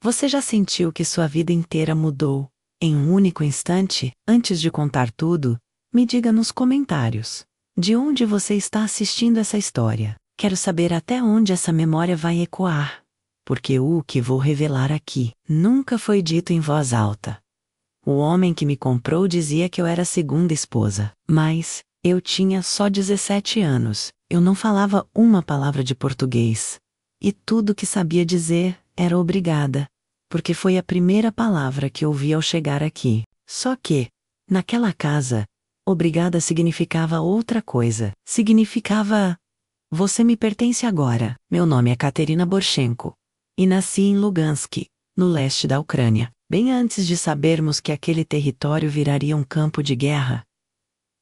Você já sentiu que sua vida inteira mudou em um único instante? Antes de contar tudo, me diga nos comentários de onde você está assistindo essa história. Quero saber até onde essa memória vai ecoar, porque o que vou revelar aqui nunca foi dito em voz alta. O homem que me comprou dizia que eu era a segunda esposa, mas eu tinha só 17 anos, eu não falava uma palavra de português. E tudo que sabia dizer era obrigada, porque foi a primeira palavra que ouvi ao chegar aqui. Só que, naquela casa, obrigada significava outra coisa. Significava: você me pertence agora. Meu nome é Katerina Borchenko, e nasci em Lugansk, no leste da Ucrânia, bem antes de sabermos que aquele território viraria um campo de guerra.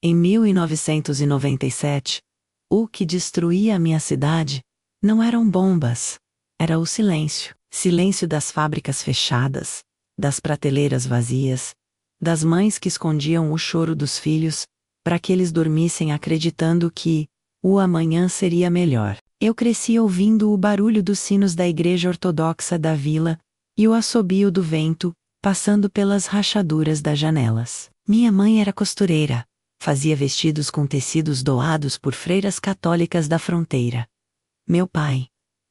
Em 1997, o que destruía a minha cidade não eram bombas, era o silêncio. Silêncio das fábricas fechadas, das prateleiras vazias, das mães que escondiam o choro dos filhos, para que eles dormissem acreditando que o amanhã seria melhor. Eu cresci ouvindo o barulho dos sinos da igreja ortodoxa da vila e o assobio do vento, passando pelas rachaduras das janelas. Minha mãe era costureira, fazia vestidos com tecidos doados por freiras católicas da fronteira. Meu pai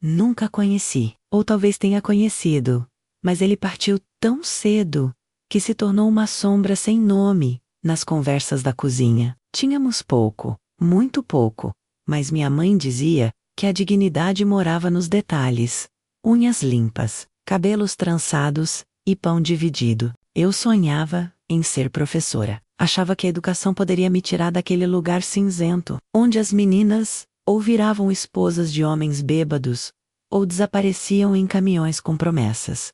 nunca conheci, ou talvez tenha conhecido, mas ele partiu tão cedo que se tornou uma sombra sem nome nas conversas da cozinha. Tínhamos pouco, muito pouco, mas minha mãe dizia que a dignidade morava nos detalhes: unhas limpas, cabelos trançados e pão dividido. Eu sonhava em ser professora. Achava que a educação poderia me tirar daquele lugar cinzento, onde as meninas ou viravam esposas de homens bêbados, ou desapareciam em caminhões com promessas.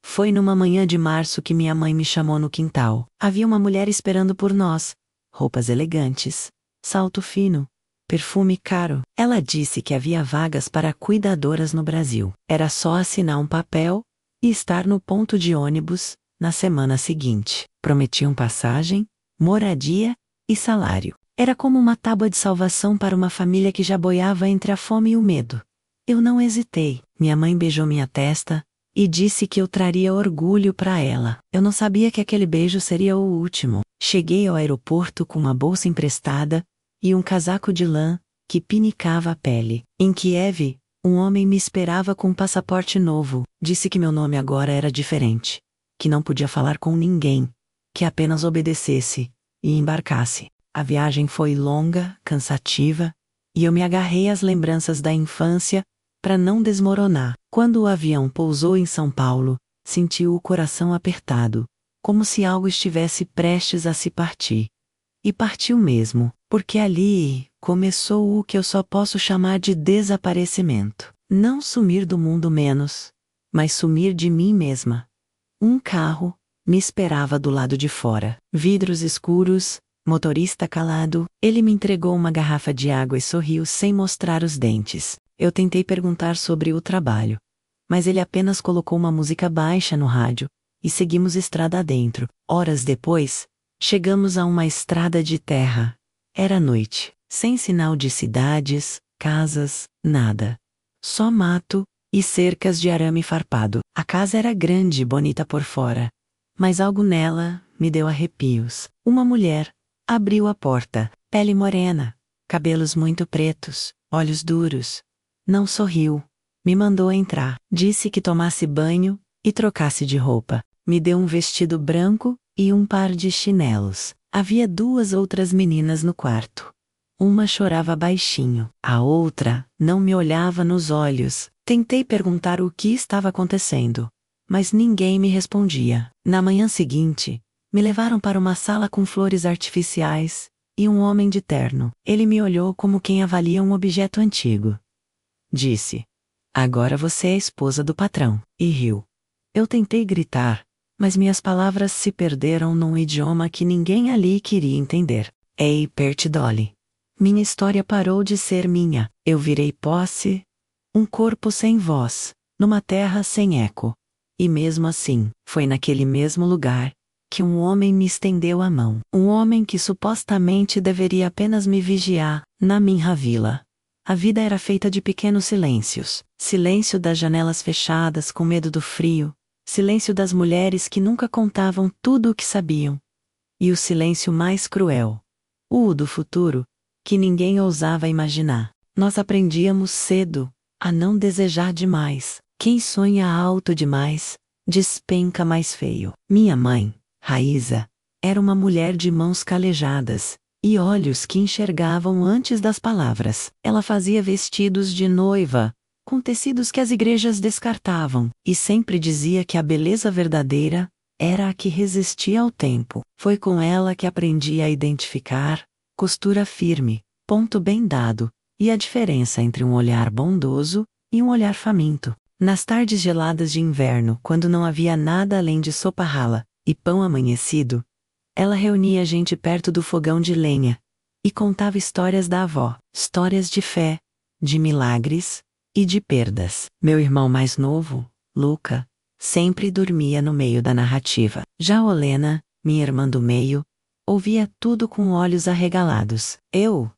Foi numa manhã de março que minha mãe me chamou no quintal. Havia uma mulher esperando por nós. Roupas elegantes, salto fino, perfume caro. Ela disse que havia vagas para cuidadoras no Brasil. Era só assinar um papel e estar no ponto de ônibus na semana seguinte. Prometiam passagem, moradia e salário. Era como uma tábua de salvação para uma família que já boiava entre a fome e o medo. Eu não hesitei. Minha mãe beijou minha testa e disse que eu traria orgulho para ela. Eu não sabia que aquele beijo seria o último. Cheguei ao aeroporto com uma bolsa emprestada e um casaco de lã que pinicava a pele. Em Kiev, um homem me esperava com um passaporte novo. Disse que meu nome agora era diferente, que não podia falar com ninguém, que apenas obedecesse e embarcasse. A viagem foi longa, cansativa, e eu me agarrei às lembranças da infância para não desmoronar. Quando o avião pousou em São Paulo, senti o coração apertado, como se algo estivesse prestes a se partir. E partiu mesmo, porque ali começou o que eu só posso chamar de desaparecimento. Não sumir do mundo menos, mas sumir de mim mesma. Um carro me esperava do lado de fora. Vidros escuros, motorista calado. Ele me entregou uma garrafa de água e sorriu sem mostrar os dentes. Eu tentei perguntar sobre o trabalho, mas ele apenas colocou uma música baixa no rádio, e seguimos estrada adentro. Horas depois, chegamos a uma estrada de terra. Era noite, sem sinal de cidades, casas, nada. Só mato e cercas de arame farpado. A casa era grande e bonita por fora, mas algo nela me deu arrepios. Uma mulher abriu a porta, pele morena, cabelos muito pretos, olhos duros. Não sorriu. Me mandou entrar. Disse que tomasse banho e trocasse de roupa. Me deu um vestido branco e um par de chinelos. Havia 2 outras meninas no quarto. Uma chorava baixinho. A outra não me olhava nos olhos. Tentei perguntar o que estava acontecendo, mas ninguém me respondia. Na manhã seguinte, me levaram para uma sala com flores artificiais e um homem de terno. Ele me olhou como quem avalia um objeto antigo. Disse: "Agora você é a esposa do patrão", e riu. Eu tentei gritar, mas minhas palavras se perderam num idioma que ninguém ali queria entender. Ei, Pert Dolly. Minha história parou de ser minha. Eu virei posse, um corpo sem voz, numa terra sem eco. E mesmo assim, foi naquele mesmo lugar que um homem me estendeu a mão. Um homem que supostamente deveria apenas me vigiar, na minha vila. A vida era feita de pequenos silêncios. Silêncio das janelas fechadas com medo do frio. Silêncio das mulheres que nunca contavam tudo o que sabiam. E o silêncio mais cruel, o do futuro, que ninguém ousava imaginar. Nós aprendíamos cedo a não desejar demais. Quem sonha alto demais, despenca mais feio. Minha mãe, Raíza, era uma mulher de mãos calejadas e olhos que enxergavam antes das palavras. Ela fazia vestidos de noiva, com tecidos que as igrejas descartavam, e sempre dizia que a beleza verdadeira era a que resistia ao tempo. Foi com ela que aprendi a identificar costura firme, ponto bem dado, e a diferença entre um olhar bondoso e um olhar faminto. Nas tardes geladas de inverno, quando não havia nada além de sopa rala e pão amanhecido, ela reunia a gente perto do fogão de lenha e contava histórias da avó, histórias de fé, de milagres e de perdas. Meu irmão mais novo, Luca, sempre dormia no meio da narrativa. Já Olena, minha irmã do meio, ouvia tudo com olhos arregalados. Eu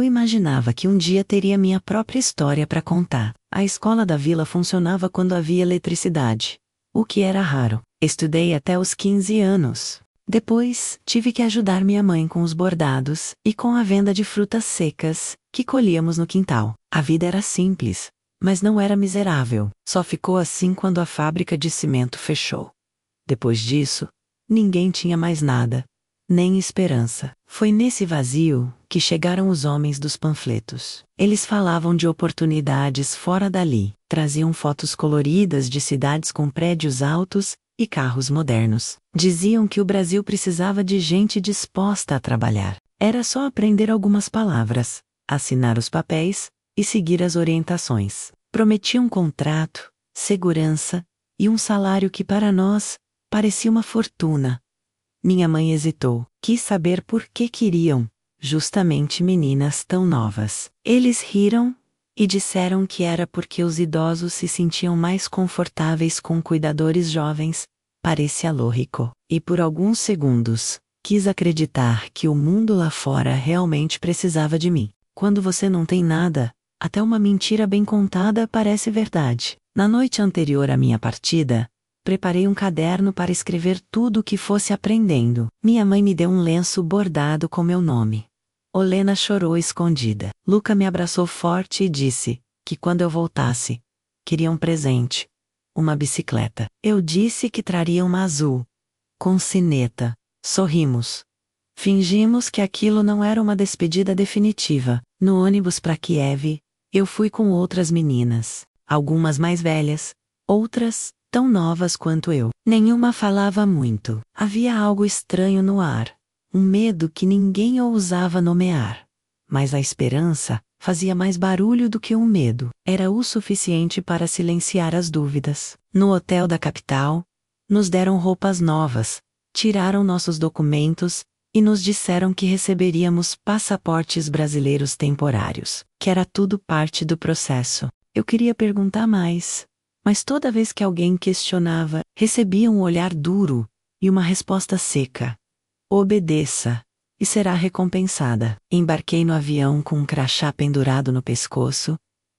imaginava que um dia teria minha própria história para contar. A escola da vila funcionava quando havia eletricidade, o que era raro. Estudei até os 15 anos. Depois, tive que ajudar minha mãe com os bordados e com a venda de frutas secas que colhíamos no quintal. A vida era simples, mas não era miserável. Só ficou assim quando a fábrica de cimento fechou. Depois disso, ninguém tinha mais nada, nem esperança. Foi nesse vazio que chegaram os homens dos panfletos. Eles falavam de oportunidades fora dali, traziam fotos coloridas de cidades com prédios altos e carros modernos. Diziam que o Brasil precisava de gente disposta a trabalhar. Era só aprender algumas palavras, assinar os papéis e seguir as orientações. Prometiam um contrato, segurança e um salário que para nós parecia uma fortuna. Minha mãe hesitou. Quis saber por que queriam, justamente meninas tão novas. Eles riram e disseram que era porque os idosos se sentiam mais confortáveis com cuidadores jovens. Parecia lógico. E por alguns segundos, quis acreditar que o mundo lá fora realmente precisava de mim. Quando você não tem nada, até uma mentira bem contada parece verdade. Na noite anterior à minha partida, preparei um caderno para escrever tudo o que fosse aprendendo. Minha mãe me deu um lenço bordado com meu nome. Olena chorou escondida. Luca me abraçou forte e disse que quando eu voltasse, queria um presente. Uma bicicleta. Eu disse que traria uma azul. Com sineta. Sorrimos. Fingimos que aquilo não era uma despedida definitiva. No ônibus para Kiev, eu fui com outras meninas. Algumas mais velhas, outras tão novas quanto eu. Nenhuma falava muito. Havia algo estranho no ar. Um medo que ninguém ousava nomear. Mas a esperança fazia mais barulho do que um medo. Era o suficiente para silenciar as dúvidas. No hotel da capital, nos deram roupas novas, tiraram nossos documentos e nos disseram que receberíamos passaportes brasileiros temporários, que era tudo parte do processo. Eu queria perguntar mais, mas toda vez que alguém questionava, recebia um olhar duro e uma resposta seca. Obedeça, e será recompensada. Embarquei no avião com um crachá pendurado no pescoço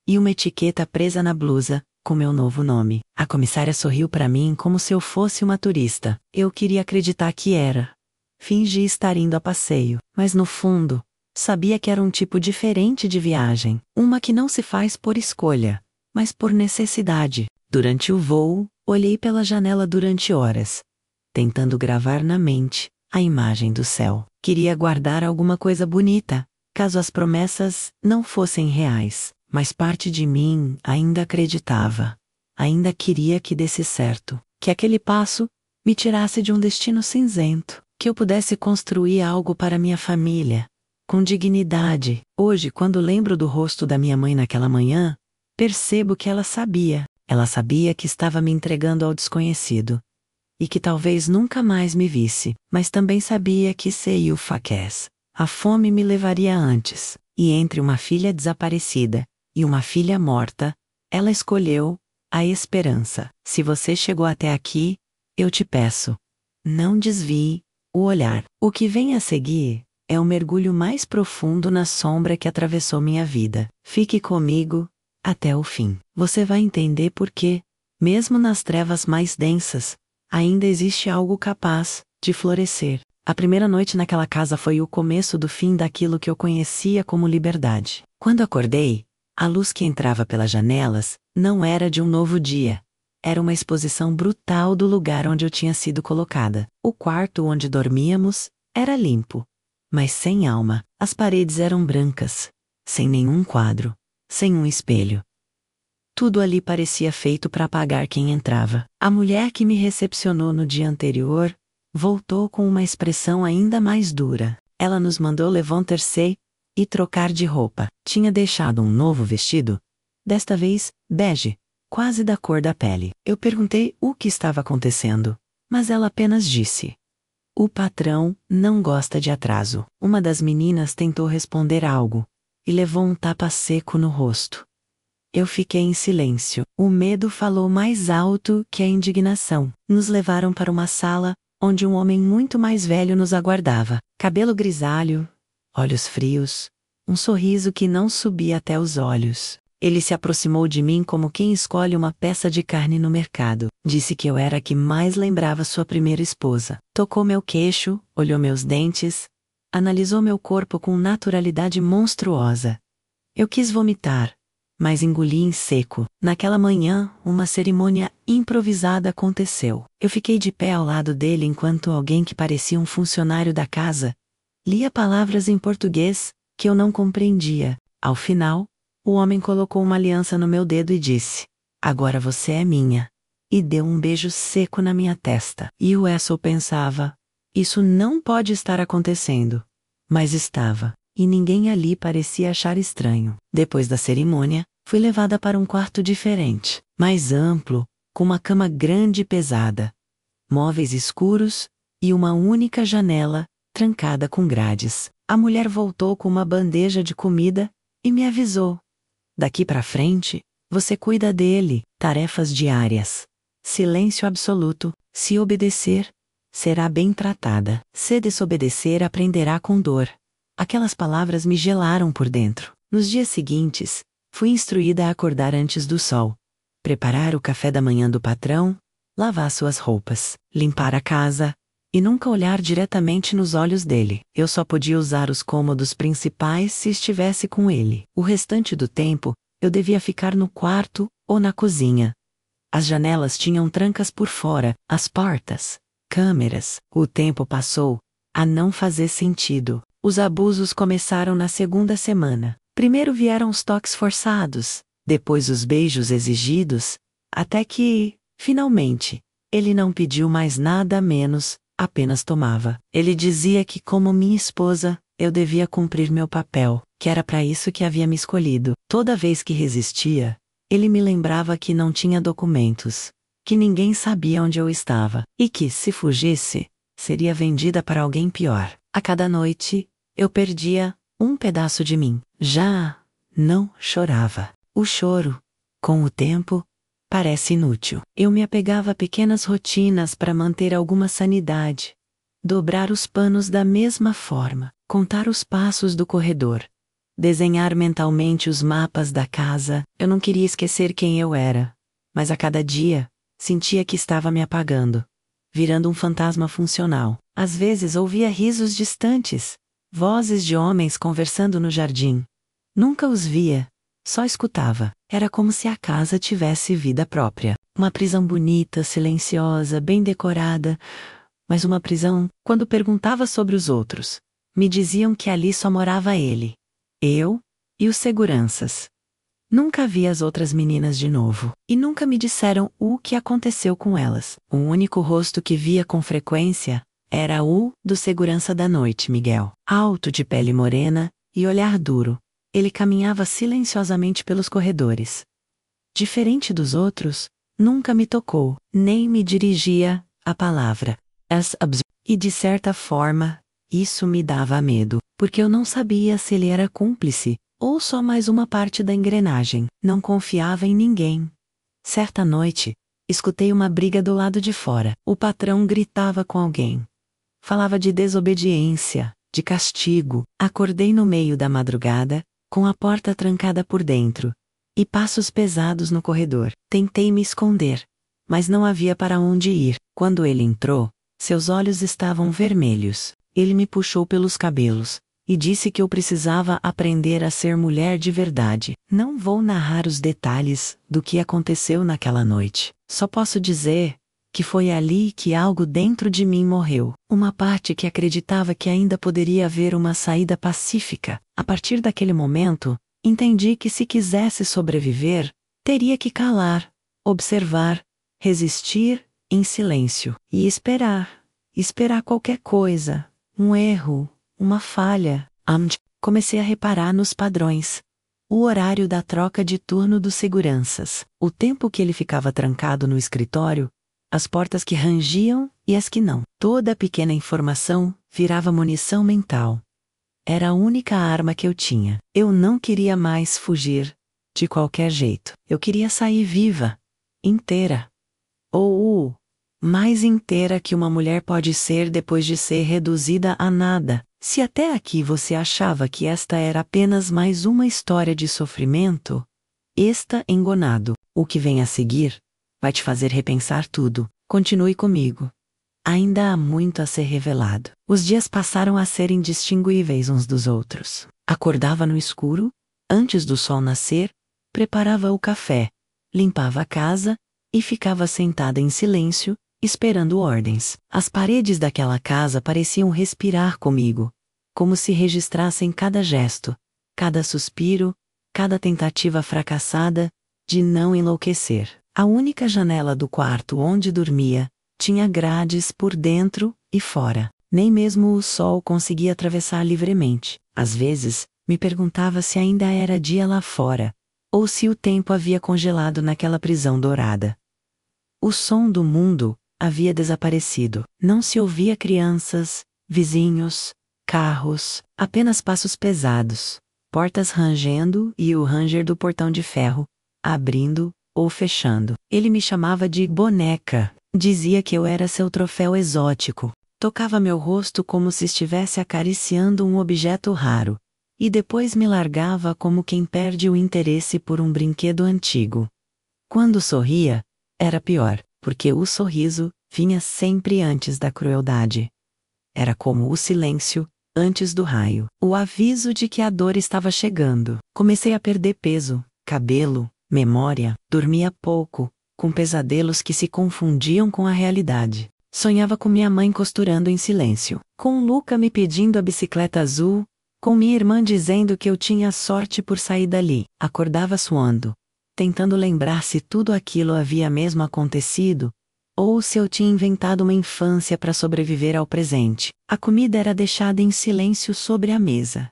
e uma etiqueta presa na blusa, com meu novo nome. A comissária sorriu para mim como se eu fosse uma turista. Eu queria acreditar que era. Fingi estar indo a passeio, mas no fundo, sabia que era um tipo diferente de viagem. Uma que não se faz por escolha, mas por necessidade. Durante o voo, olhei pela janela durante horas, tentando gravar na mente a imagem do céu. Queria guardar alguma coisa bonita, caso as promessas não fossem reais. Mas parte de mim ainda acreditava. Ainda queria que desse certo. Que aquele passo me tirasse de um destino cinzento. Que eu pudesse construir algo para minha família, com dignidade. Hoje, quando lembro do rosto da minha mãe naquela manhã, percebo que ela sabia. Ela sabia que estava me entregando ao desconhecido. E que talvez nunca mais me visse. Mas também sabia que sei o faqués. A fome me levaria antes. E entre uma filha desaparecida e uma filha morta, ela escolheu a esperança. Se você chegou até aqui, eu te peço, não desvie o olhar. O que vem a seguir é o mergulho mais profundo na sombra que atravessou minha vida. Fique comigo até o fim. Você vai entender por que, mesmo nas trevas mais densas, ainda existe algo capaz de florescer. A primeira noite naquela casa foi o começo do fim daquilo que eu conhecia como liberdade. Quando acordei, a luz que entrava pelas janelas não era de um novo dia. Era uma exposição brutal do lugar onde eu tinha sido colocada. O quarto onde dormíamos era limpo, mas sem alma. As paredes eram brancas, sem nenhum quadro, sem um espelho. Tudo ali parecia feito para apagar quem entrava. A mulher que me recepcionou no dia anterior voltou com uma expressão ainda mais dura. Ela nos mandou levantar-se e trocar de roupa. Tinha deixado um novo vestido, desta vez bege, quase da cor da pele. Eu perguntei o que estava acontecendo, mas ela apenas disse: "O patrão não gosta de atraso." Uma das meninas tentou responder algo e levou um tapa seco no rosto. Eu fiquei em silêncio. O medo falou mais alto que a indignação. Nos levaram para uma sala, onde um homem muito mais velho nos aguardava. Cabelo grisalho, olhos frios, um sorriso que não subia até os olhos. Ele se aproximou de mim como quem escolhe uma peça de carne no mercado. Disse que eu era a que mais lembrava sua primeira esposa. Tocou meu queixo, olhou meus dentes, analisou meu corpo com naturalidade monstruosa. Eu quis vomitar, mas engoli em seco. Naquela manhã, uma cerimônia improvisada aconteceu. Eu fiquei de pé ao lado dele enquanto alguém que parecia um funcionário da casa lia palavras em português que eu não compreendia. Ao final, o homem colocou uma aliança no meu dedo e disse: "Agora você é minha." E deu um beijo seco na minha testa. E o Wessel pensava: isso não pode estar acontecendo. Mas estava. E ninguém ali parecia achar estranho. Depois da cerimônia, fui levada para um quarto diferente, mais amplo, com uma cama grande e pesada, móveis escuros e uma única janela, trancada com grades. A mulher voltou com uma bandeja de comida e me avisou: "Daqui para frente, você cuida dele." Tarefas diárias. Silêncio absoluto. Se obedecer, será bem tratada. Se desobedecer, aprenderá com dor. Aquelas palavras me gelaram por dentro. Nos dias seguintes, fui instruída a acordar antes do sol, preparar o café da manhã do patrão, lavar suas roupas, limpar a casa e nunca olhar diretamente nos olhos dele. Eu só podia usar os cômodos principais se estivesse com ele. O restante do tempo, eu devia ficar no quarto ou na cozinha. As janelas tinham trancas por fora, as portas, câmeras. O tempo passou a não fazer sentido. Os abusos começaram na segunda semana. Primeiro vieram os toques forçados, depois os beijos exigidos, até que, finalmente, ele não pediu mais nada menos, apenas tomava. Ele dizia que, como minha esposa, eu devia cumprir meu papel, que era para isso que havia me escolhido. Toda vez que resistia, ele me lembrava que não tinha documentos, que ninguém sabia onde eu estava, e que, se fugisse, seria vendida para alguém pior. A cada noite, eu perdia um pedaço de mim. Já não chorava. O choro, com o tempo, parece inútil. Eu me apegava a pequenas rotinas para manter alguma sanidade. Dobrar os panos da mesma forma, contar os passos do corredor, desenhar mentalmente os mapas da casa. Eu não queria esquecer quem eu era, mas a cada dia, sentia que estava me apagando, virando um fantasma funcional. Às vezes ouvia risos distantes, vozes de homens conversando no jardim. Nunca os via, só escutava. Era como se a casa tivesse vida própria. Uma prisão bonita, silenciosa, bem decorada, mas uma prisão. Quando perguntava sobre os outros, me diziam que ali só morava ele, eu e os seguranças. Nunca vi as outras meninas de novo, e nunca me disseram o que aconteceu com elas. O único rosto que via com frequência era o do segurança da noite, Miguel. Alto, de pele morena e olhar duro, ele caminhava silenciosamente pelos corredores. Diferente dos outros, nunca me tocou, nem me dirigia a palavra. E de certa forma, isso me dava medo, porque eu não sabia se ele era cúmplice ou só mais uma parte da engrenagem. Não confiava em ninguém. Certa noite, escutei uma briga do lado de fora. O patrão gritava com alguém. Falava de desobediência, de castigo. Acordei no meio da madrugada, com a porta trancada por dentro, e passos pesados no corredor. Tentei me esconder, mas não havia para onde ir. Quando ele entrou, seus olhos estavam vermelhos. Ele me puxou pelos cabelos e disse que eu precisava aprender a ser mulher de verdade. Não vou narrar os detalhes do que aconteceu naquela noite. Só posso dizer que foi ali que algo dentro de mim morreu. Uma parte que acreditava que ainda poderia haver uma saída pacífica. A partir daquele momento, entendi que se quisesse sobreviver, teria que calar, observar, resistir em silêncio e esperar. Esperar qualquer coisa. Um erro, uma falha. Comecei a reparar nos padrões. O horário da troca de turno dos seguranças, o tempo que ele ficava trancado no escritório, as portas que rangiam e as que não. Toda pequena informação virava munição mental. Era a única arma que eu tinha. Eu não queria mais fugir, de qualquer jeito. Eu queria sair viva, inteira. Ou mais inteira que uma mulher pode ser depois de ser reduzida a nada. Se até aqui você achava que esta era apenas mais uma história de sofrimento, está enganado. O que vem a seguir vai te fazer repensar tudo. Continue comigo. Ainda há muito a ser revelado. Os dias passaram a ser indistinguíveis uns dos outros. Acordava no escuro, antes do sol nascer, preparava o café, limpava a casa e ficava sentada em silêncio, esperando ordens. As paredes daquela casa pareciam respirar comigo, como se registrassem cada gesto, cada suspiro, cada tentativa fracassada de não enlouquecer. A única janela do quarto onde dormia tinha grades por dentro e fora. Nem mesmo o sol conseguia atravessar livremente. Às vezes, me perguntava se ainda era dia lá fora, ou se o tempo havia congelado naquela prisão dourada. O som do mundo havia desaparecido. Não se ouvia crianças, vizinhos, carros, apenas passos pesados, portas rangendo e o ranger do portão de ferro, abrindo ou fechando. Ele me chamava de boneca. Dizia que eu era seu troféu exótico. Tocava meu rosto como se estivesse acariciando um objeto raro, e depois me largava como quem perde o interesse por um brinquedo antigo. Quando sorria, era pior, porque o sorriso vinha sempre antes da crueldade. Era como o silêncio antes do raio, o aviso de que a dor estava chegando. Comecei a perder peso, cabelo, memória, dormia pouco, com pesadelos que se confundiam com a realidade. Sonhava com minha mãe costurando em silêncio, com Luca me pedindo a bicicleta azul, com minha irmã dizendo que eu tinha sorte por sair dali. Acordava suando, tentando lembrar se tudo aquilo havia mesmo acontecido, ou se eu tinha inventado uma infância para sobreviver ao presente. A comida era deixada em silêncio sobre a mesa.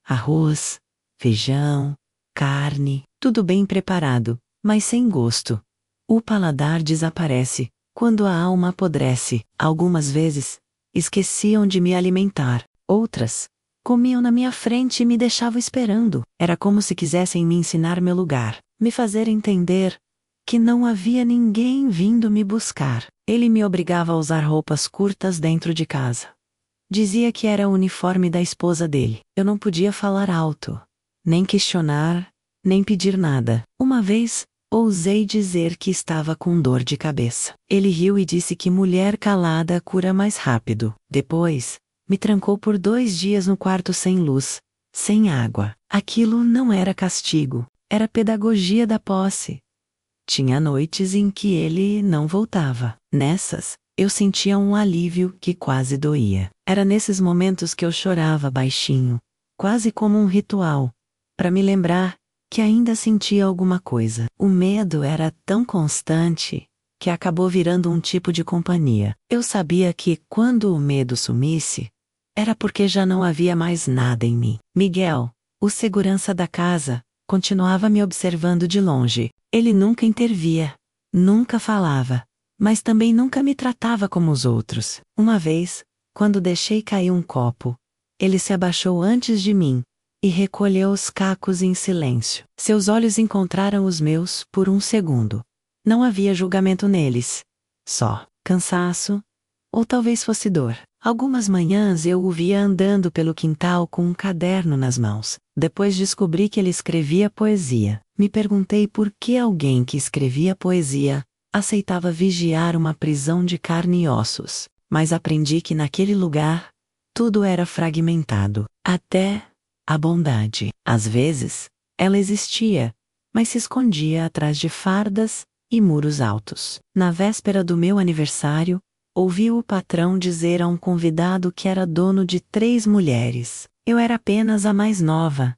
Arroz, feijão, carne, tudo bem preparado, mas sem gosto. O paladar desaparece quando a alma apodrece. Algumas vezes, esqueciam de me alimentar. Outras, comiam na minha frente e me deixavam esperando. Era como se quisessem me ensinar meu lugar, me fazer entender que não havia ninguém vindo me buscar. Ele me obrigava a usar roupas curtas dentro de casa. Dizia que era o uniforme da esposa dele. Eu não podia falar alto, nem questionar, nem pedir nada. Uma vez, ousei dizer que estava com dor de cabeça. Ele riu e disse que mulher calada cura mais rápido. Depois, me trancou por 2 dias no quarto sem luz, sem água. Aquilo não era castigo, era pedagogia da posse. Tinha noites em que ele não voltava. Nessas, eu sentia um alívio que quase doía. Era nesses momentos que eu chorava baixinho, quase como um ritual, para me lembrar que ainda sentia alguma coisa. O medo era tão constante que acabou virando um tipo de companhia. Eu sabia que, quando o medo sumisse, era porque já não havia mais nada em mim. Miguel, o segurança da casa, continuava me observando de longe. Ele nunca intervia, nunca falava, mas também nunca me tratava como os outros. Uma vez, quando deixei cair um copo, ele se abaixou antes de mim e recolheu os cacos em silêncio. Seus olhos encontraram os meus por um segundo. Não havia julgamento neles, só cansaço, ou talvez fosse dor. Algumas manhãs eu o via andando pelo quintal com um caderno nas mãos. Depois descobri que ele escrevia poesia. Me perguntei por que alguém que escrevia poesia aceitava vigiar uma prisão de carne e ossos. Mas aprendi que naquele lugar, tudo era fragmentado. Até a bondade. Às vezes, ela existia, mas se escondia atrás de fardas e muros altos. Na véspera do meu aniversário, ouvi o patrão dizer a um convidado que era dono de 3 mulheres. Eu era apenas a mais nova.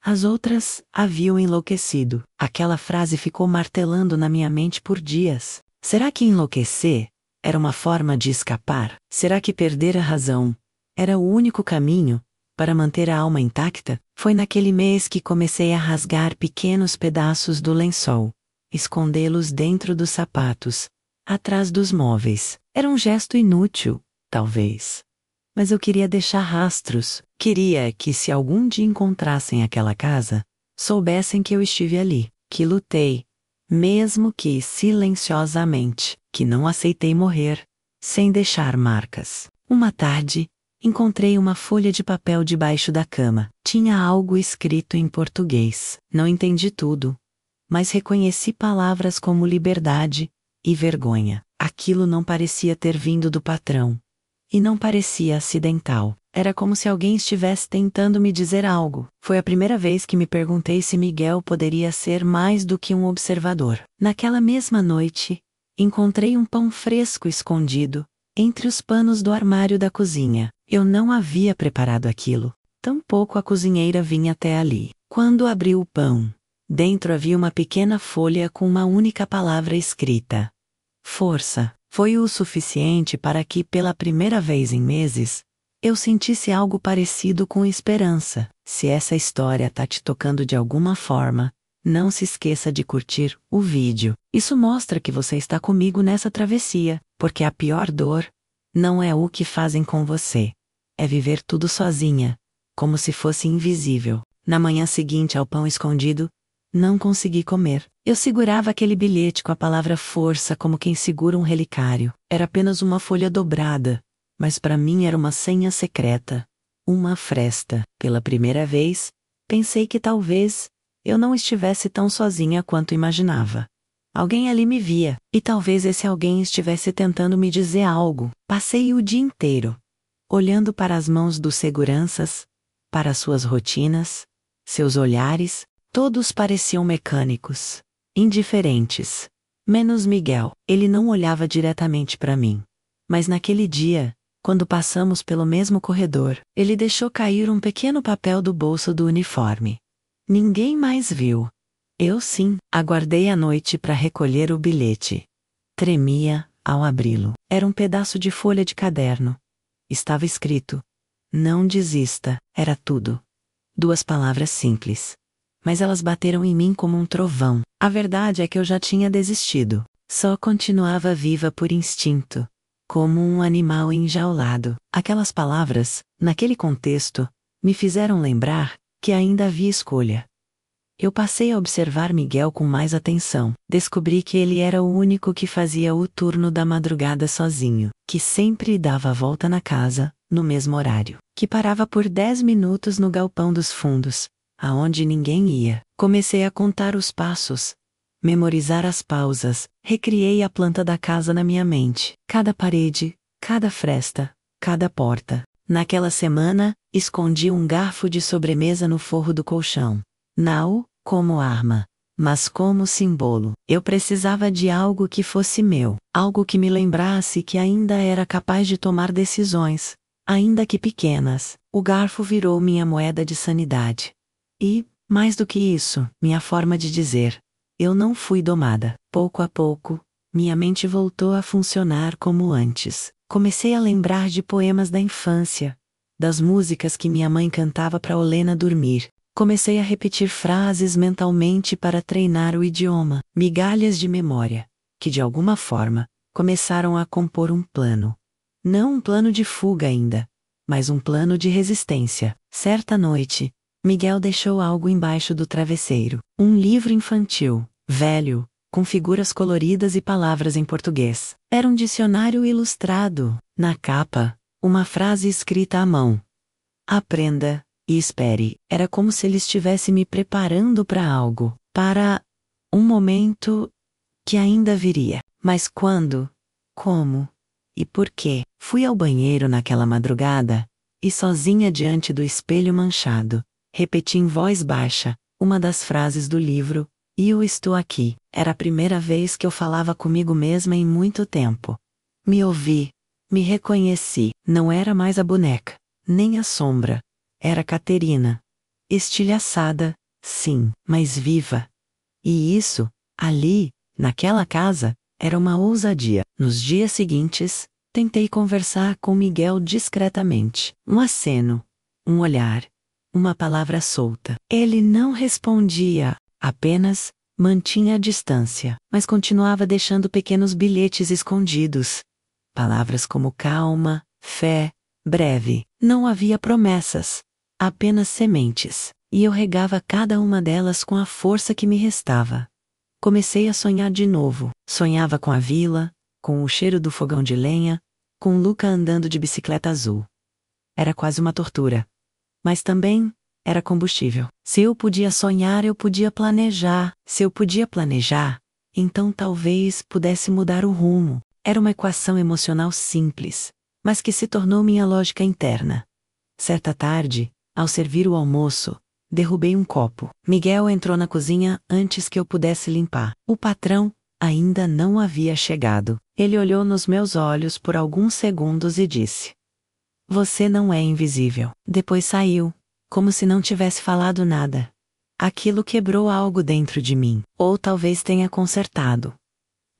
As outras haviam enlouquecido. Aquela frase ficou martelando na minha mente por dias. Será que enlouquecer era uma forma de escapar? Será que perder a razão era o único caminho para manter a alma intacta? Foi naquele mês que comecei a rasgar pequenos pedaços do lençol, escondê-los dentro dos sapatos, atrás dos móveis. Era um gesto inútil, talvez. Mas eu queria deixar rastros. Queria que, se algum dia encontrassem aquela casa, soubessem que eu estive ali, que lutei, mesmo que silenciosamente, que não aceitei morrer, sem deixar marcas. Uma tarde, encontrei uma folha de papel debaixo da cama. Tinha algo escrito em português. Não entendi tudo, mas reconheci palavras como liberdade e vergonha. Aquilo não parecia ter vindo do patrão. E não parecia acidental. Era como se alguém estivesse tentando me dizer algo. Foi a primeira vez que me perguntei se Miguel poderia ser mais do que um observador. Naquela mesma noite, encontrei um pão fresco escondido entre os panos do armário da cozinha. Eu não havia preparado aquilo. Tampouco a cozinheira vinha até ali. Quando abri o pão, dentro havia uma pequena folha com uma única palavra escrita: força. Foi o suficiente para que, pela primeira vez em meses, eu sentisse algo parecido com esperança. Se essa história tá te tocando de alguma forma, não se esqueça de curtir o vídeo. Isso mostra que você está comigo nessa travessia, porque a pior dor não é o que fazem com você. É viver tudo sozinha, como se fosse invisível. Na manhã seguinte ao pão escondido, não consegui comer. Eu segurava aquele bilhete com a palavra força como quem segura um relicário. Era apenas uma folha dobrada, mas para mim era uma senha secreta. Uma fresta. Pela primeira vez, pensei que talvez eu não estivesse tão sozinha quanto imaginava. Alguém ali me via, e talvez esse alguém estivesse tentando me dizer algo. Passei o dia inteiro olhando para as mãos dos seguranças, para suas rotinas, seus olhares. Todos pareciam mecânicos, indiferentes. Menos Miguel. Ele não olhava diretamente para mim. Mas naquele dia, quando passamos pelo mesmo corredor, ele deixou cair um pequeno papel do bolso do uniforme. Ninguém mais viu. Eu sim. Aguardei a noite para recolher o bilhete. Tremia ao abri-lo. Era um pedaço de folha de caderno. Estava escrito: não desista. Era tudo. 2 palavras simples. Mas elas bateram em mim como um trovão. A verdade é que eu já tinha desistido. Só continuava viva por instinto, como um animal enjaulado. Aquelas palavras, naquele contexto, me fizeram lembrar que ainda havia escolha. Eu passei a observar Miguel com mais atenção. Descobri que ele era o único que fazia o turno da madrugada sozinho, que sempre dava a volta na casa, no mesmo horário, que parava por 10 minutos no galpão dos fundos, aonde ninguém ia. Comecei a contar os passos, memorizar as pausas, recriei a planta da casa na minha mente. Cada parede, cada fresta, cada porta. Naquela semana, escondi um garfo de sobremesa no forro do colchão. Não como arma, mas como símbolo. Eu precisava de algo que fosse meu, algo que me lembrasse que ainda era capaz de tomar decisões, ainda que pequenas. O garfo virou minha moeda de sanidade. E, mais do que isso, minha forma de dizer: eu não fui domada. Pouco a pouco, minha mente voltou a funcionar como antes. Comecei a lembrar de poemas da infância, das músicas que minha mãe cantava para Olena dormir. Comecei a repetir frases mentalmente para treinar o idioma, migalhas de memória, que de alguma forma, começaram a compor um plano. Não um plano de fuga ainda, mas um plano de resistência. Certa noite, Miguel deixou algo embaixo do travesseiro. Um livro infantil, velho, com figuras coloridas e palavras em português. Era um dicionário ilustrado. Na capa, uma frase escrita à mão. Aprenda e espere. Era como se ele estivesse me preparando para algo, para um momento que ainda viria. Mas quando? Como? E por quê? Fui ao banheiro naquela madrugada, e sozinha diante do espelho manchado, repeti em voz baixa uma das frases do livro, e eu estou aqui. Era a primeira vez que eu falava comigo mesma em muito tempo. Me ouvi, me reconheci. Não era mais a boneca, nem a sombra. Era Caterina. Estilhaçada, sim, mas viva. E isso, ali, naquela casa, era uma ousadia. Nos dias seguintes, tentei conversar com Miguel discretamente. Um aceno, um olhar, uma palavra solta. Ele não respondia, apenas mantinha a distância, mas continuava deixando pequenos bilhetes escondidos. Palavras como calma, fé, breve. Não havia promessas, apenas sementes, e eu regava cada uma delas com a força que me restava. Comecei a sonhar de novo. Sonhava com a vila, com o cheiro do fogão de lenha, com Luca andando de bicicleta azul. Era quase uma tortura. Mas também era combustível. Se eu podia sonhar, eu podia planejar. Se eu podia planejar, então talvez pudesse mudar o rumo. Era uma equação emocional simples, mas que se tornou minha lógica interna. Certa tarde, ao servir o almoço, derrubei um copo. Miguel entrou na cozinha antes que eu pudesse limpar. O patrão ainda não havia chegado. Ele olhou nos meus olhos por alguns segundos e disse: "Você não é invisível." Depois saiu, como se não tivesse falado nada. Aquilo quebrou algo dentro de mim, ou talvez tenha consertado.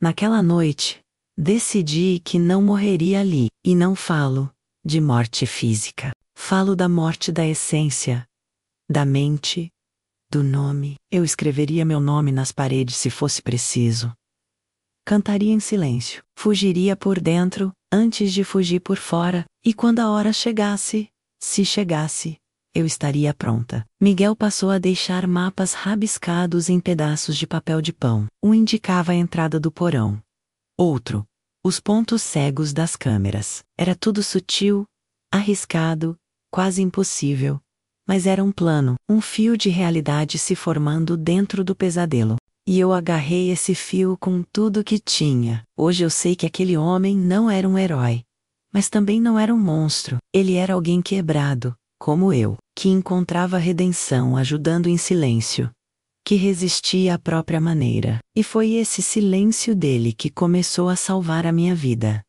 Naquela noite, decidi que não morreria ali, e não falo de morte física. Falo da morte da essência, da mente, do nome. Eu escreveria meu nome nas paredes se fosse preciso. Cantaria em silêncio. Fugiria por dentro, antes de fugir por fora, e quando a hora chegasse, se chegasse, eu estaria pronta. Miguel passou a deixar mapas rabiscados em pedaços de papel de pão. Um indicava a entrada do porão. Outro, os pontos cegos das câmeras. Era tudo sutil, arriscado, quase impossível. Mas era um plano, um fio de realidade se formando dentro do pesadelo. E eu agarrei esse fio com tudo que tinha. Hoje eu sei que aquele homem não era um herói. Mas também não era um monstro. Ele era alguém quebrado, como eu, que encontrava redenção ajudando em silêncio, que resistia à própria maneira. E foi esse silêncio dele que começou a salvar a minha vida.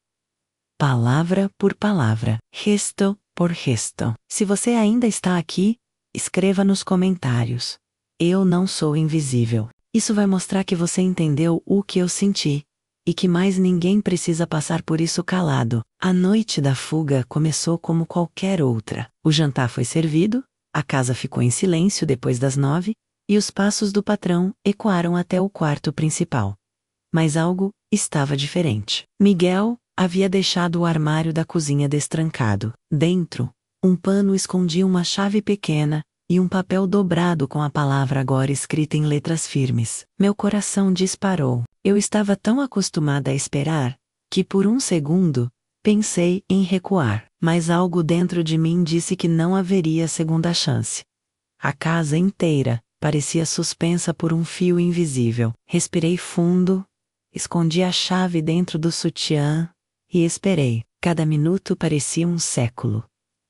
Palavra por palavra, gesto por gesto. Se você ainda está aqui, escreva nos comentários: "Eu não sou invisível." Isso vai mostrar que você entendeu o que eu senti, e que mais ninguém precisa passar por isso calado. A noite da fuga começou como qualquer outra. O jantar foi servido, a casa ficou em silêncio depois das 9, e os passos do patrão ecoaram até o quarto principal. Mas algo estava diferente. Miguel havia deixado o armário da cozinha destrancado. Dentro, um pano escondia uma chave pequena e um papel dobrado com a palavra agora escrita em letras firmes. Meu coração disparou. Eu estava tão acostumada a esperar, que por um segundo, pensei em recuar. Mas algo dentro de mim disse que não haveria segunda chance. A casa inteira parecia suspensa por um fio invisível. Respirei fundo, escondi a chave dentro do sutiã e esperei. Cada minuto parecia um século.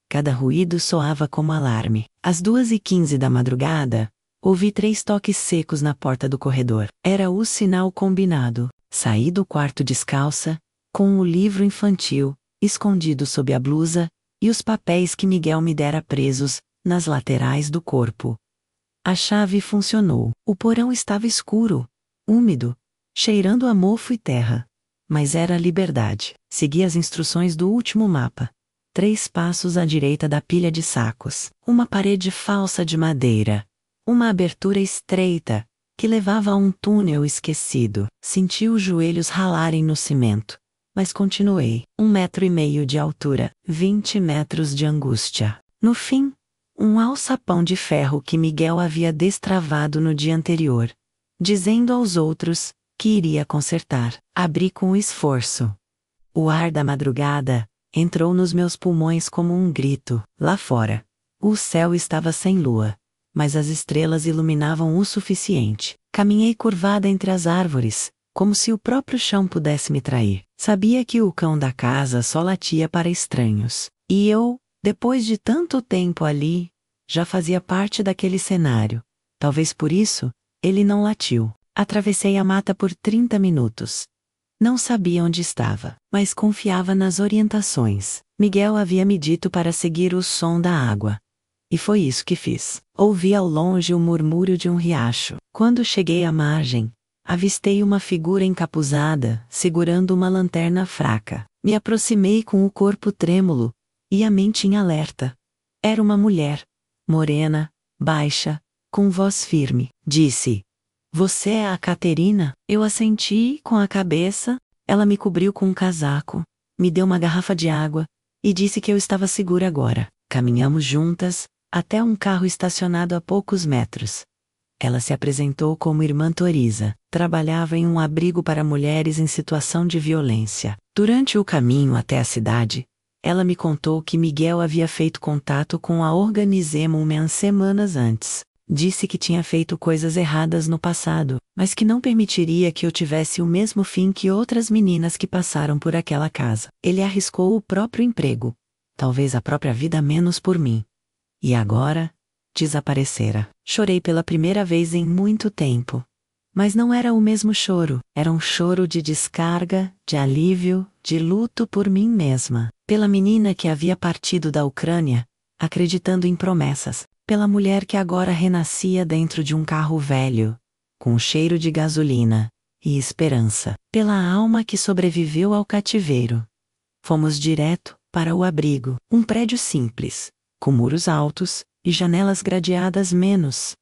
Cada ruído soava como alarme. Às 2h15 da madrugada, ouvi 3 toques secos na porta do corredor. Era o sinal combinado. Saí do quarto descalça, com o livro infantil, escondido sob a blusa, e os papéis que Miguel me dera presos, nas laterais do corpo. A chave funcionou. O porão estava escuro, úmido, cheirando a mofo e terra. Mas era liberdade. Segui as instruções do último mapa. 3 passos à direita da pilha de sacos. Uma parede falsa de madeira. Uma abertura estreita, que levava a um túnel esquecido. Senti os joelhos ralarem no cimento. Mas continuei. 1,5 metro de altura, 20 metros de angústia. No fim, um alçapão de ferro que Miguel havia destravado no dia anterior, dizendo aos outros que iria consertar. Abri com esforço. O ar da madrugada entrou nos meus pulmões como um grito. Lá fora, o céu estava sem lua, mas as estrelas iluminavam o suficiente. Caminhei curvada entre as árvores, como se o próprio chão pudesse me trair. Sabia que o cão da casa só latia para estranhos. E eu, depois de tanto tempo ali, já fazia parte daquele cenário. Talvez por isso, ele não latiu. Atravessei a mata por 30 minutos. Não sabia onde estava, mas confiava nas orientações. Miguel havia me dito para seguir o som da água. E foi isso que fiz. Ouvi ao longe o murmúrio de um riacho. Quando cheguei à margem, avistei uma figura encapuzada, segurando uma lanterna fraca. Me aproximei com o corpo trêmulo e a mente em alerta. Era uma mulher, morena, baixa, com voz firme. Disse: "Você é a Caterina?" Eu assenti com a cabeça. Ela me cobriu com um casaco, me deu uma garrafa de água e disse que eu estava segura agora. Caminhamos juntas até um carro estacionado a poucos metros. Ela se apresentou como Irmã Toriza. Trabalhava em um abrigo para mulheres em situação de violência. Durante o caminho até a cidade, ela me contou que Miguel havia feito contato com a Organismo Humain semanas antes. Disse que tinha feito coisas erradas no passado, mas que não permitiria que eu tivesse o mesmo fim que outras meninas que passaram por aquela casa. Ele arriscou o próprio emprego, talvez a própria vida menos por mim. E agora, desaparecera. Chorei pela primeira vez em muito tempo. Mas não era o mesmo choro, era um choro de descarga, de alívio, de luto por mim mesma. Pela menina que havia partido da Ucrânia, acreditando em promessas. Pela mulher que agora renascia dentro de um carro velho, com cheiro de gasolina e esperança. Pela alma que sobreviveu ao cativeiro. Fomos direto para o abrigo, um prédio simples, com muros altos e janelas gradeadas menos.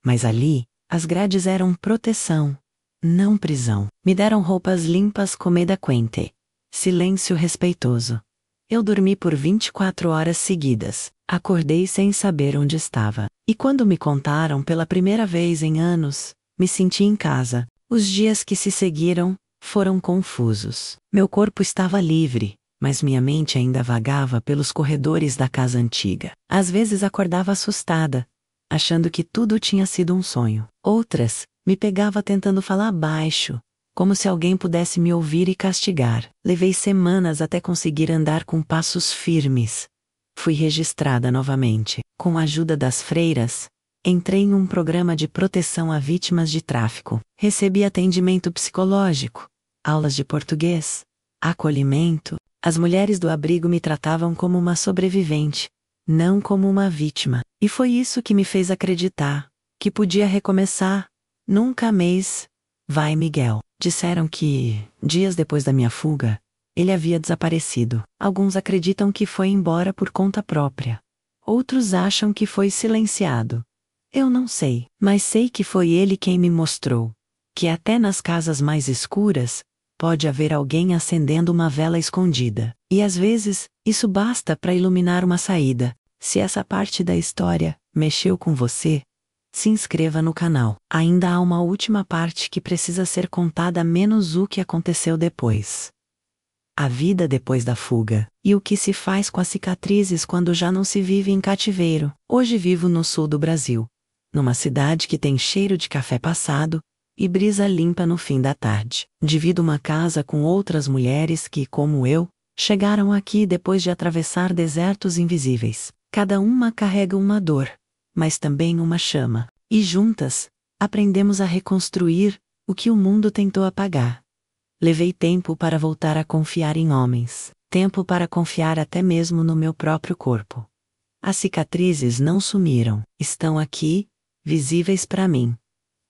Mas ali, as grades eram proteção, não prisão. Me deram roupas limpas comida quente. Silêncio respeitoso. Eu dormi por 24 horas seguidas. Acordei sem saber onde estava. E quando me contaram pela primeira vez em anos, me senti em casa. Os dias que se seguiram foram confusos. Meu corpo estava livre, mas minha mente ainda vagava pelos corredores da casa antiga. Às vezes acordava assustada, achando que tudo tinha sido um sonho. Outras, me pegava tentando falar baixo, como se alguém pudesse me ouvir e castigar. Levei semanas até conseguir andar com passos firmes. Fui registrada novamente. Com a ajuda das freiras, entrei em um programa de proteção a vítimas de tráfico. Recebi atendimento psicológico, aulas de português, acolhimento. As mulheres do abrigo me tratavam como uma sobrevivente, não como uma vítima. E foi isso que me fez acreditar que podia recomeçar. Nunca mais. Vai, Miguel. Disseram que, dias depois da minha fuga, ele havia desaparecido. Alguns acreditam que foi embora por conta própria. Outros acham que foi silenciado. Eu não sei, mas sei que foi ele quem me mostrou que até nas casas mais escuras, pode haver alguém acendendo uma vela escondida. E às vezes, isso basta para iluminar uma saída. Se essa parte da história mexeu com você, se inscreva no canal. Ainda há uma última parte que precisa ser contada, menos o que aconteceu depois. A vida depois da fuga, e o que se faz com as cicatrizes quando já não se vive em cativeiro. Hoje vivo no sul do Brasil, numa cidade que tem cheiro de café passado e brisa limpa no fim da tarde. Divido uma casa com outras mulheres que, como eu, chegaram aqui depois de atravessar desertos invisíveis. Cada uma carrega uma dor, mas também uma chama. E juntas, aprendemos a reconstruir o que o mundo tentou apagar. Levei tempo para voltar a confiar em homens, tempo para confiar até mesmo no meu próprio corpo. As cicatrizes não sumiram, estão aqui, visíveis para mim.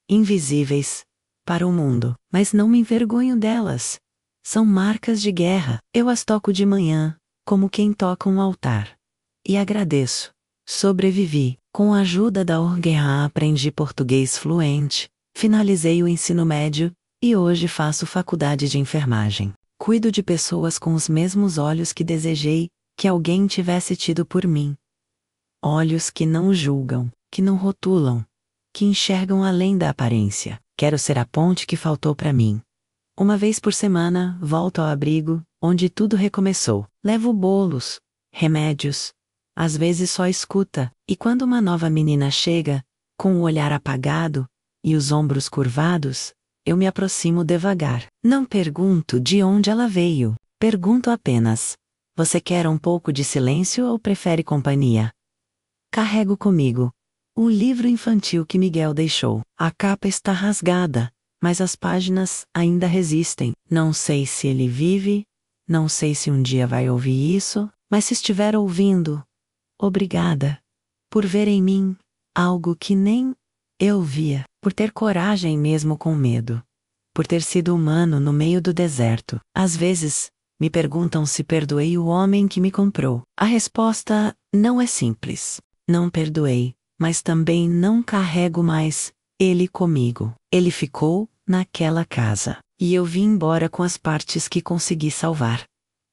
Invisíveis para o mundo, mas não me envergonho delas. São marcas de guerra. Eu as toco de manhã, como quem toca um altar. E agradeço. Sobrevivi. Com a ajuda da Orgueira aprendi português fluente, finalizei o ensino médio, e hoje faço faculdade de enfermagem. Cuido de pessoas com os mesmos olhos que desejei que alguém tivesse tido por mim. Olhos que não julgam, que não rotulam, que enxergam além da aparência. Quero ser a ponte que faltou para mim. Uma vez por semana, volto ao abrigo, onde tudo recomeçou. Levo bolos, remédios. Às vezes só escuta, e quando uma nova menina chega, com o olhar apagado e os ombros curvados, eu me aproximo devagar. Não pergunto de onde ela veio, pergunto apenas: você quer um pouco de silêncio ou prefere companhia? Carrego comigo o livro infantil que Miguel deixou. A capa está rasgada, mas as páginas ainda resistem. Não sei se ele vive, não sei se um dia vai ouvir isso, mas se estiver ouvindo, obrigada por ver em mim algo que nem eu via, por ter coragem mesmo com medo, por ter sido humano no meio do deserto. Às vezes, me perguntam se perdoei o homem que me comprou. A resposta não é simples. Não perdoei, mas também não carrego mais ele comigo. Ele ficou naquela casa, e eu vim embora com as partes que consegui salvar.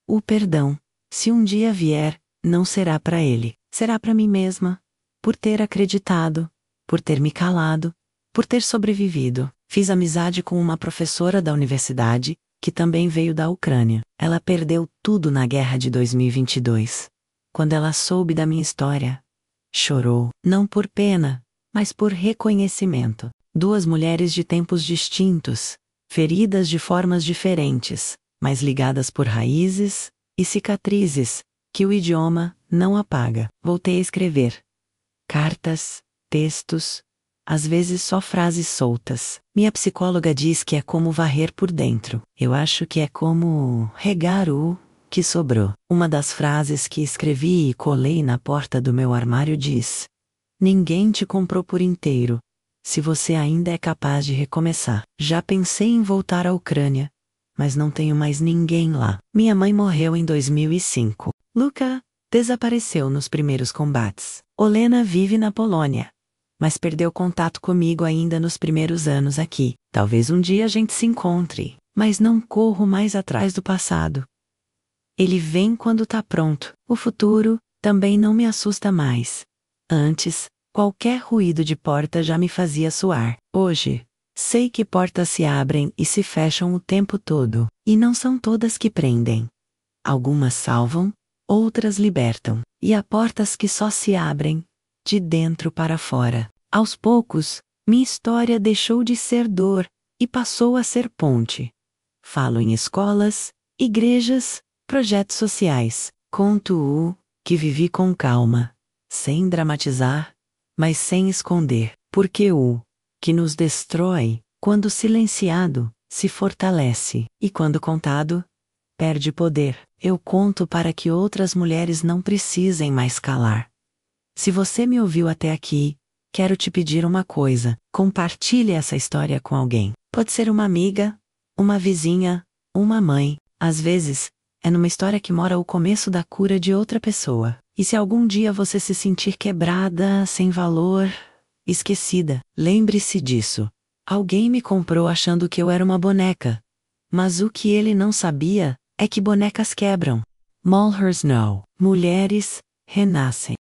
O perdão, se um dia vier, não será para ele, será para mim mesma, por ter acreditado, por ter me calado, por ter sobrevivido. Fiz amizade com uma professora da universidade, que também veio da Ucrânia. Ela perdeu tudo na guerra de 2022. Quando ela soube da minha história, chorou, não por pena, mas por reconhecimento. Duas mulheres de tempos distintos, feridas de formas diferentes, mas ligadas por raízes e cicatrizes que o idioma não apaga. Voltei a escrever cartas, textos, às vezes só frases soltas. Minha psicóloga diz que é como varrer por dentro. Eu acho que é como regar o que sobrou. Uma das frases que escrevi e colei na porta do meu armário diz: ninguém te comprou por inteiro, se você ainda é capaz de recomeçar. Já pensei em voltar à Ucrânia, mas não tenho mais ninguém lá. Minha mãe morreu em 2005. Luca desapareceu nos primeiros combates. Olena vive na Polônia, mas perdeu contato comigo ainda nos primeiros anos aqui. Talvez um dia a gente se encontre, mas não corro mais atrás do passado. Ele vem quando tá pronto. O futuro também não me assusta mais. Antes, qualquer ruído de porta já me fazia suar. Hoje, sei que portas se abrem e se fecham o tempo todo, e não são todas que prendem. Algumas salvam, outras libertam, e há portas que só se abrem de dentro para fora. Aos poucos, minha história deixou de ser dor e passou a ser ponte. Falo em escolas, igrejas, projetos sociais. Conto o que vivi com calma, sem dramatizar, mas sem esconder, porque o que nos destrói, quando silenciado, se fortalece, e quando contado, perde poder. Eu conto para que outras mulheres não precisem mais calar. Se você me ouviu até aqui, quero te pedir uma coisa: compartilhe essa história com alguém. Pode ser uma amiga, uma vizinha, uma mãe. Às vezes, é numa história que mora o começo da cura de outra pessoa. E se algum dia você se sentir quebrada, sem valor, esquecida, lembre-se disso. Alguém me comprou achando que eu era uma boneca. Mas o que ele não sabia é que bonecas quebram. Mulhers know. Mulheres renascem.